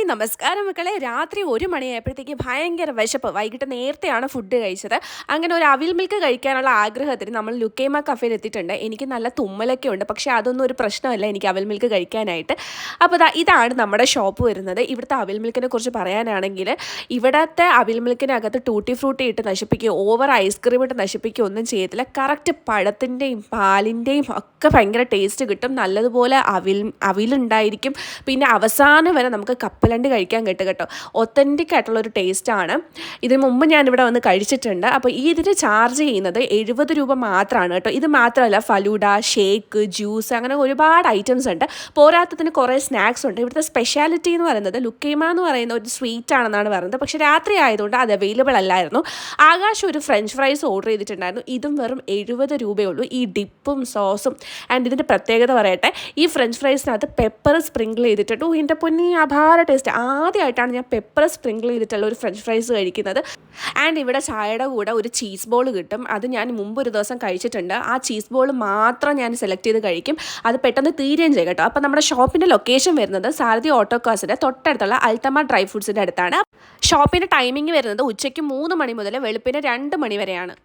നമസ്കാരം മക്കളെ. രാത്രി 1 മണിയായപ്പോഴത്തേക്ക് ഭയങ്കര വിശപ്പ്. വൈകിട്ട് നേരത്തെയാണ് ഫുഡ് കഴിച്ചത്. അങ്ങനെ ഒരു അവിൽ മിൽക്ക് കഴിക്കാനുള്ള ആഗ്രഹത്തിന് നമ്മൾ ലുക്കൈമ കഫേയിൽ എത്തിയിട്ടുണ്ട്. എനിക്ക് നല്ല തുമ്മലൊക്കെ ഉണ്ട്, പക്ഷേ അതൊന്നും ഒരു പ്രശ്നമല്ല എനിക്ക് അവിൽ മിൽക്ക് കഴിക്കാനായിട്ട്. അപ്പോൾ ഇതാണ് നമ്മുടെ ഷോപ്പ് വരുന്നത്. ഇവിടുത്തെ അവിൽ മിൽക്കിനെ കുറിച്ച് പറയാനാണെങ്കിൽ, ഇവിടുത്തെ അവിൽ മിൽക്കിനകത്ത് ടൂട്ടി ഫ്രൂട്ടി ഇട്ട് നശിപ്പിക്കുകയോ ഓവർ ഐസ്ക്രീം ഇട്ട് നശിപ്പിക്കുകയോ ഒന്നും ചെയ്യത്തില്ല. കറക്റ്റ് പഴത്തിൻ്റെയും പാലിൻ്റെയും ഒക്കെ ഭയങ്കര ടേസ്റ്റ് കിട്ടും. നല്ലതുപോലെ അവിലുണ്ടായിരിക്കും. പിന്നെ അവസാനം വരെ നമുക്ക് കപ്പലണ്ടി കഴിക്കാൻ കിട്ടും കേട്ടോ. ഒത്തൻറ്റിക് ആയിട്ടുള്ളൊരു ടേസ്റ്റാണ്. ഇതിന് മുമ്പ് ഞാനിവിടെ വന്ന് കഴിച്ചിട്ടുണ്ട്. അപ്പോൾ ഇതിന് ചാർജ് ചെയ്യുന്നത് 70 രൂപ മാത്രമാണ് കേട്ടോ. ഇത് മാത്രമല്ല, ഫലൂഡ, ഷേക്ക്, ജ്യൂസ്, അങ്ങനെ ഒരുപാട് ഐറ്റംസ് ഉണ്ട്. പോരാത്തതിന് കുറേ സ്നാക്സ് ഉണ്ട്. ഇവിടുത്തെ സ്പെഷ്യാലിറ്റി എന്ന് പറയുന്നത് ലുക്കൈമ എന്ന് പറയുന്ന ഒരു സ്വീറ്റ് ആണെന്നാണ് പറയുന്നത്. പക്ഷേ രാത്രി ആയതുകൊണ്ട് അത് അവൈലബിൾ അല്ലായിരുന്നു. ആകാശ് ഒരു ഫ്രഞ്ച് ഫ്രൈസ് ഓർഡർ ചെയ്തിട്ടുണ്ടായിരുന്നു. ഇതും വെറും 70 രൂപയേ ഉള്ളൂ. ഈ ഡിപ്പും സോസും ആൻഡ് ഇതിൻ്റെ പ്രത്യേകത പറയട്ടെ, ഈ ഫ്രഞ്ച് ഫ്രൈസിനകത്ത് പെപ്പർ സ്പ്രിങ്കിൾ ചെയ്തിട്ടുണ്ട്. എൻ്റെ പൊന്നി അപാര ടേസ്റ്റ്. ആദ്യമായിട്ടാണ് ഞാൻ പെപ്പർ സ്പ്രിങ്കിൾ ചെയ്തിട്ടുള്ള ഒരു ഫ്രഞ്ച് ഫ്രൈസ് കഴിക്കുന്നത്. ആൻഡ് ഇവിടെ ചായയുടെ കൂടെ ഒരു ചീസ് ബോൾ കിട്ടും. അത് ഞാൻ മുമ്പ് ഒരു ദിവസം കഴിച്ചിട്ടുണ്ട്. ആ ചീസ് ബോൾ മാത്രം ഞാൻ സെലക്ട് ചെയ്ത് കഴിക്കും. അത് പെട്ടെന്ന് തീരുകയും ചെയ്യും കേട്ടോ. അപ്പോൾ നമ്മുടെ ഷോപ്പിൻ്റെ ലൊക്കേഷൻ വരുന്നത് സാരഥി ഓട്ടോക്കാസിൻ്റെ തൊട്ടടുത്തുള്ള അൽത്തമ ഡ്രൈ ഫ്രൂട്ട്സിൻ്റെ അടുത്താണ്. ഷോപ്പിൻ്റെ ടൈമിംഗ് വരുന്നത് ഉച്ചയ്ക്ക് 3 മണി മുതൽ വെളുപ്പിന് 2 മണി വരെയാണ്.